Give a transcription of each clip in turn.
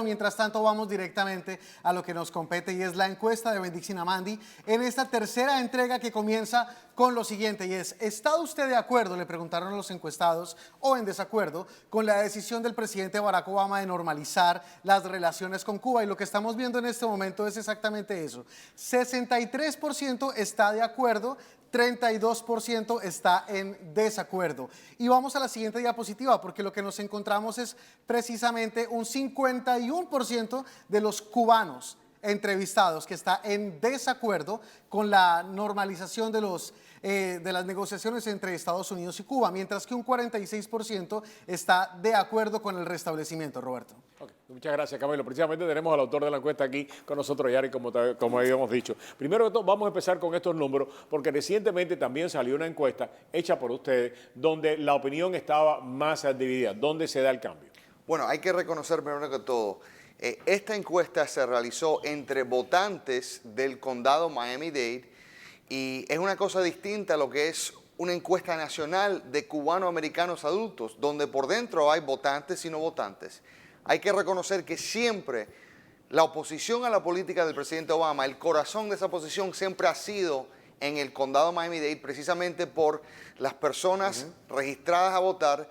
Mientras tanto, vamos directamente a lo que nos compete y es la encuesta de Bendixina Mandi en esta tercera entrega que comienza con lo siguiente y es: ¿está usted de acuerdo, le preguntaron a los encuestados, o en desacuerdo con la decisión del presidente Barack Obama de normalizar las relaciones con Cuba? Y lo que estamos viendo en este momento es exactamente eso. 63% está de acuerdo, 32% está en desacuerdo. Y vamos a la siguiente diapositiva, porque lo que nos encontramos es precisamente un 51% de los cubanos entrevistados que está en desacuerdo con la normalización de las negociaciones entre Estados Unidos y Cuba, mientras que un 46% está de acuerdo con el restablecimiento. Roberto. Okay. Muchas gracias, Camilo. Precisamente tenemos al autor de la encuesta aquí con nosotros, Yari, como habíamos dicho. Primero que todo, vamos a empezar con estos números, porque recientemente también salió una encuesta hecha por ustedes, donde la opinión estaba más dividida. ¿Dónde se da el cambio? Bueno, hay que reconocer primero que todo, esta encuesta se realizó entre votantes del condado Miami-Dade y es una cosa distinta a lo que es una encuesta nacional de cubanoamericanos adultos, donde por dentro hay votantes y no votantes. Hay que reconocer que siempre la oposición a la política del presidente Obama, el corazón de esa oposición siempre ha sido en el condado Miami-Dade, precisamente por las personas registradas a votar,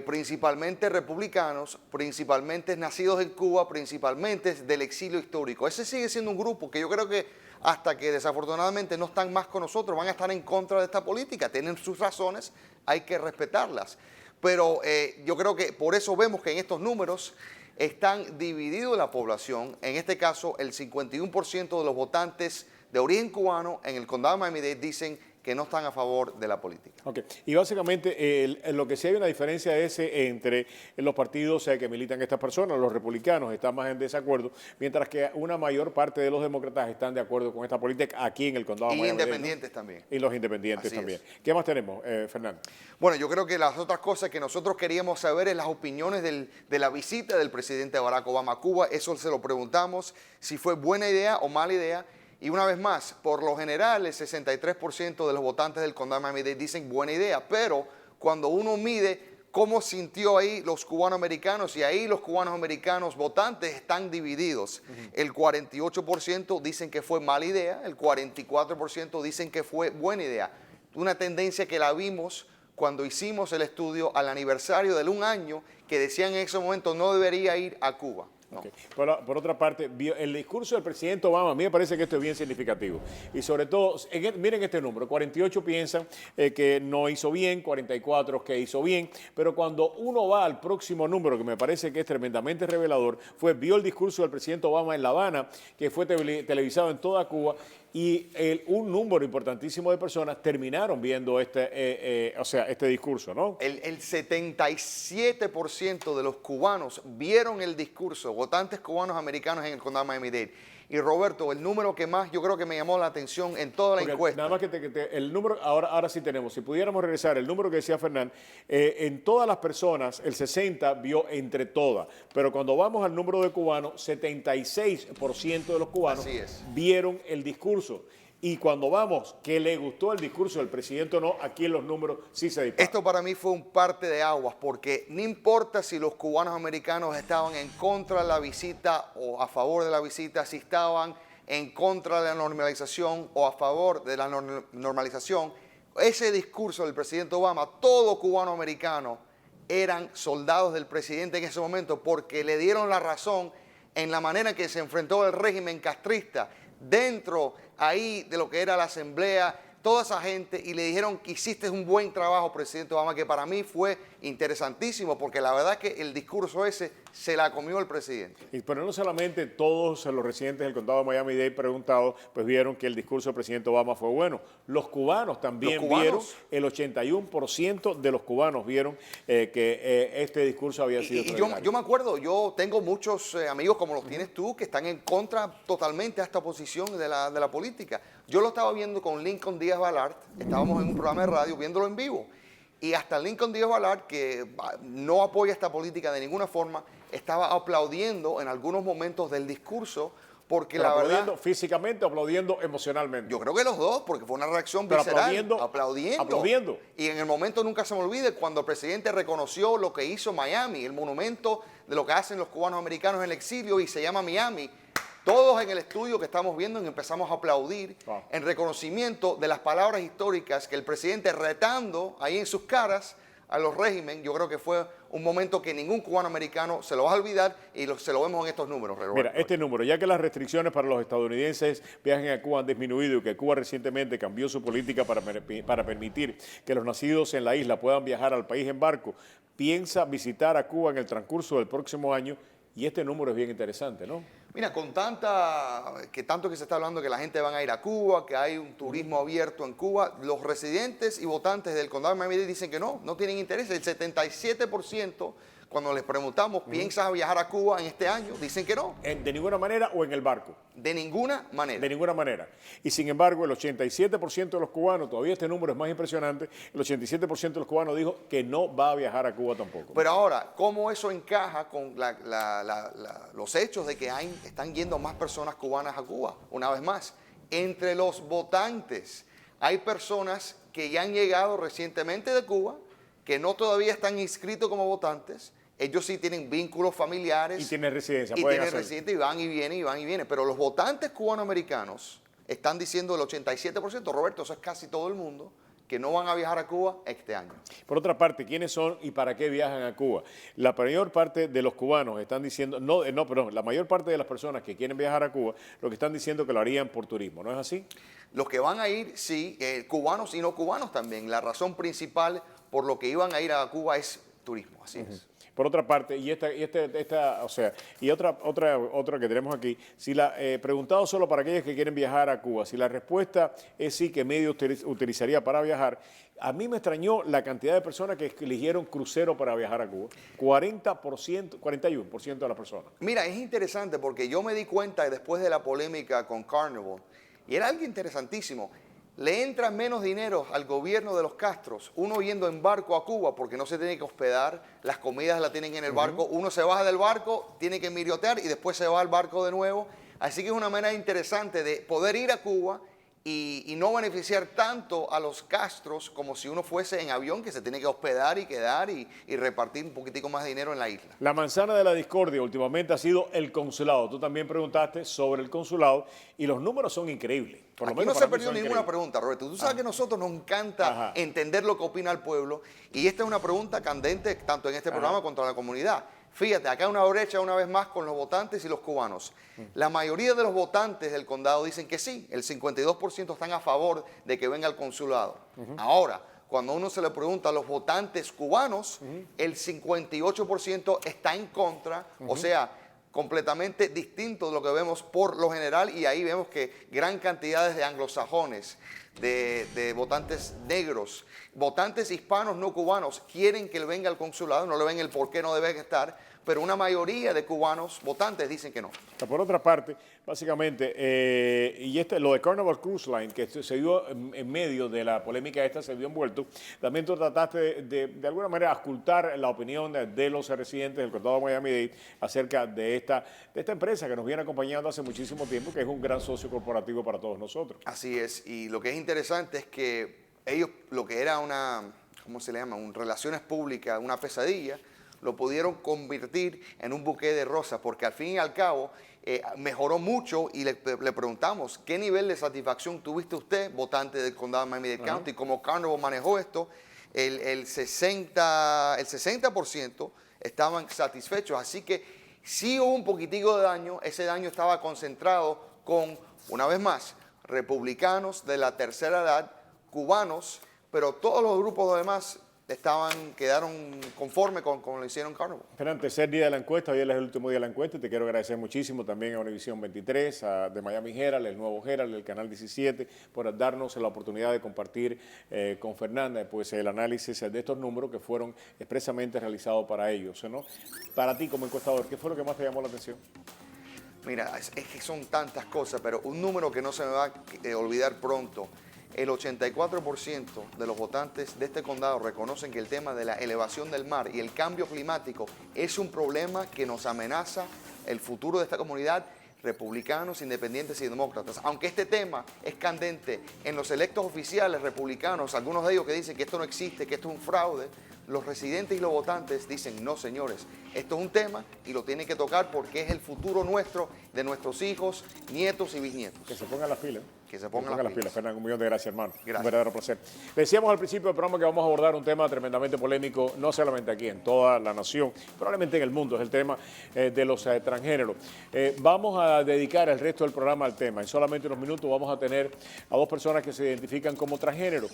principalmente republicanos, principalmente nacidos en Cuba, principalmente del exilio histórico. Ese sigue siendo un grupo que yo creo que hasta que desafortunadamente no están más con nosotros, van a estar en contra de esta política. Tienen sus razones, hay que respetarlas. Pero yo creo que por eso vemos que en estos números están divididos la población. En este caso, el 51% de los votantes de origen cubano en el condado de Miami-Dade dicen que no están a favor de la política. Okay. Y básicamente lo que sí hay una diferencia es entre los partidos que militan estas personas. Los republicanos están más en desacuerdo, mientras que una mayor parte de los demócratas están de acuerdo con esta política aquí en el condado de Miami. Y independientes también. Y los independientes Así también. Es. ¿Qué más tenemos, Fernando? Bueno, yo creo que las otras cosas que nosotros queríamos saber es las opiniones de la visita del presidente Barack Obama a Cuba. Eso se lo preguntamos, si fue buena idea o mala idea. Y una vez más, por lo general, el 63% de los votantes del condado de Miami-Dade dicen buena idea, pero cuando uno mide cómo sintió ahí los cubanoamericanos, y ahí los cubanoamericanos votantes están divididos. El 48% dicen que fue mala idea, el 44% dicen que fue buena idea. Una tendencia que la vimos cuando hicimos el estudio al aniversario del 1 año, que decían en ese momento no debería ir a Cuba. No. Okay. Por otra parte, el discurso del presidente Obama, a mí me parece que esto es bien significativo. Y sobre todo, miren este número, 48 piensan que no hizo bien, 44 que hizo bien, pero cuando uno va al próximo número, que me parece que es tremendamente revelador, vio el discurso del presidente Obama en La Habana, que fue televisado en toda Cuba, y un número importantísimo de personas terminaron viendo este discurso, ¿no? El 77% de los cubanos vieron el discurso, votantes cubanos americanos en el condado de Miami-Dade. Y Roberto, el número que más yo creo que me llamó la atención en toda la encuesta. Nada más que el número, ahora sí tenemos, si pudiéramos regresar, el número que decía Fernán, en todas las personas, el 60 vio entre todas, pero cuando vamos al número de cubanos, 76% de los cubanos vieron el discurso. Y cuando vamos, que le gustó el discurso del presidente o no, aquí en los números sí se disparan. Esto para mí fue un parte de aguas, porque no importa si los cubanos americanos estaban en contra de la visita o a favor de la visita, si estaban en contra de la normalización o a favor de la normalización, ese discurso del presidente Obama, todo cubano americano eran soldados del presidente en ese momento, porque le dieron la razón en la manera en que se enfrentó el régimen castrista dentro ahí de lo que era la asamblea, toda esa gente, y le dijeron que hiciste un buen trabajo, presidente Obama, que para mí fue interesantísimo, porque la verdad que el discurso ese se la comió el presidente. Pero no solamente todos los residentes del condado de Miami-Dade preguntados, pues vieron que el discurso del presidente Obama fue bueno. Los cubanos también vieron, el 81% de los cubanos vieron que este discurso había sido yo me acuerdo, yo tengo muchos amigos como los tienes tú, que están en contra totalmente a esta posición de la política. Yo lo estaba viendo con Lincoln Díaz Balart, estábamos en un programa de radio viéndolo en vivo, y hasta Lincoln Díaz Balart, que no apoya esta política de ninguna forma, estaba aplaudiendo en algunos momentos del discurso, porque Pero la aplaudiendo verdad... físicamente o aplaudiendo emocionalmente. Yo creo que los dos, porque fue una reacción Pero visceral. aplaudiendo. Aplaudiendo. Y en el momento nunca se me olvide cuando el presidente reconoció lo que hizo Miami, el monumento de lo que hacen los cubanos americanos en el exilio y se llama Miami. Todos en el estudio que estamos viendo y empezamos a aplaudir en reconocimiento de las palabras históricas que el presidente retando ahí en sus caras a los regímenes. Yo creo que fue un momento que ningún cubano americano se lo va a olvidar y se lo vemos en estos números, Roberto. Mira, este número, ya que las restricciones para los estadounidenses viajen a Cuba han disminuido y que Cuba recientemente cambió su política para permitir que los nacidos en la isla puedan viajar al país en barco, piensa visitar a Cuba en el transcurso del próximo año y este número es bien interesante, ¿no? Mira, con tanto que se está hablando que la gente van a ir a Cuba, que hay un turismo abierto en Cuba, los residentes y votantes del condado de Miami-Dade dicen que no tienen interés. El 77%, cuando les preguntamos, ¿piensas viajar a Cuba en este año? Dicen que no. ¿De ninguna manera o en el barco? De ninguna manera. De ninguna manera. Y sin embargo, el 87% de los cubanos, todavía este número es más impresionante, el 87% de los cubanos dijo que no va a viajar a Cuba tampoco. Pero ahora, ¿cómo eso encaja con los hechos de que están yendo más personas cubanas a Cuba? Una vez más, entre los votantes hay personas que ya han llegado recientemente de Cuba, que no todavía están inscritos como votantes. Ellos sí tienen vínculos familiares. Y tienen residencia. Y tienen residencia y van y vienen y van y vienen. Pero los votantes cubanoamericanos están diciendo el 87%, Roberto, eso es casi todo el mundo, que no van a viajar a Cuba este año. Por otra parte, ¿quiénes son y para qué viajan a Cuba? La mayor parte de los cubanos están diciendo, la mayor parte de las personas que quieren viajar a Cuba, lo que están diciendo que lo harían por turismo, ¿no es así? Los que van a ir, sí, cubanos y no cubanos también. La razón principal por lo que iban a ir a Cuba es turismo, así es. Por otra parte, otra que tenemos aquí, preguntado solo para aquellos que quieren viajar a Cuba, si la respuesta es sí, ¿qué medio utilizaría para viajar? A mí me extrañó la cantidad de personas que eligieron crucero para viajar a Cuba. 41% de las personas. Mira, es interesante porque yo me di cuenta después de la polémica con Carnival, y era algo interesantísimo. Le entra menos dinero al gobierno de los Castros, uno yendo en barco a Cuba porque no se tiene que hospedar, las comidas las tienen en el barco, uno se baja del barco, tiene que miriotear y después se va al barco de nuevo. Así que es una manera interesante de poder ir a Cuba y no beneficiar tanto a los Castros como si uno fuese en avión que se tiene que hospedar y quedar y repartir un poquitico más de dinero en la isla. La manzana de la discordia últimamente ha sido el consulado. Tú también preguntaste sobre el consulado y los números son increíbles. Por lo Aquí menos no se perdió ninguna pregunta, Roberto. Tú sabes que a nosotros nos encanta entender lo que opina el pueblo y esta es una pregunta candente tanto en este programa contra la comunidad. Fíjate, acá hay una brecha una vez más con los votantes y los cubanos. La mayoría de los votantes del condado dicen que sí, el 52% están a favor de que venga el consulado. Ahora, cuando uno se le pregunta a los votantes cubanos, el 58% está en contra, o sea, completamente distinto de lo que vemos por lo general, y ahí vemos que gran cantidad de anglosajones, de votantes negros, votantes hispanos no cubanos quieren que él venga al consulado, no le ven el por qué no debe estar, pero una mayoría de cubanos votantes dicen que no. Por otra parte, básicamente, lo de Carnival Cruise Line, que se dio en medio de la polémica esta, se vio envuelto, también tú trataste de alguna manera ocultar la opinión de los residentes del condado de Miami-Dade acerca de esta empresa que nos viene acompañando hace muchísimo tiempo, que es un gran socio corporativo para todos nosotros. Así es, y lo que es interesante es que ellos, lo que era ¿cómo se le llama? Relaciones públicas, una pesadilla, lo pudieron convertir en un buqué de rosas, porque al fin y al cabo mejoró mucho y le preguntamos, ¿qué nivel de satisfacción tuviste usted, votante del condado de Miami-Dade County? Como Carnival manejó esto, el 60% estaban satisfechos, así que sí hubo un poquitico de daño, ese daño estaba concentrado con, una vez más, republicanos de la tercera edad, cubanos, pero todos los grupos demás quedaron conformes con lo hicieron Carnival. Esperan, tercer día de la encuesta, hoy es el último día de la encuesta, y te quiero agradecer muchísimo también a Univisión 23, de Miami Herald, el nuevo Herald, el Canal 17, por darnos la oportunidad de compartir con Fernanda pues, el análisis de estos números que fueron expresamente realizados para ellos, ¿no? Para ti como encuestador, ¿qué fue lo que más te llamó la atención? Mira, es que son tantas cosas, pero un número que no se me va a olvidar pronto. El 84% de los votantes de este condado reconocen que el tema de la elevación del mar y el cambio climático es un problema que nos amenaza el futuro de esta comunidad. republicanos, independientes y demócratas. Aunque este tema es candente en los electos oficiales republicanos, algunos de ellos que dicen que esto no existe, que esto es un fraude, los residentes y los votantes dicen, no señores, esto es un tema y lo tienen que tocar porque es el futuro nuestro, de nuestros hijos, nietos y bisnietos. Que se pongan las pilas. Que se pongan las pilas. Fernando, un millón de gracias, hermano. Gracias. Un verdadero placer. Decíamos al principio del programa que vamos a abordar un tema tremendamente polémico, no solamente aquí, en toda la nación, probablemente en el mundo, es el tema de los transgéneros. Vamos a dedicar el resto del programa al tema. En solamente unos minutos vamos a tener a dos personas que se identifican como transgénero.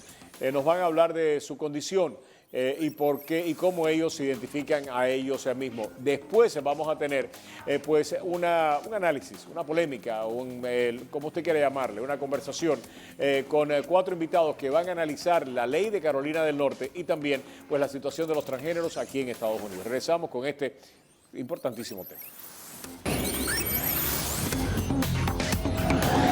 Nos van a hablar de su condición. Y por qué y cómo ellos se identifican a ellos mismos. Después vamos a tener pues un análisis, una polémica, como usted quiera llamarle, una conversación con 4 invitados que van a analizar la ley de Carolina del Norte y también pues la situación de los transgéneros aquí en Estados Unidos. Regresamos con este importantísimo tema.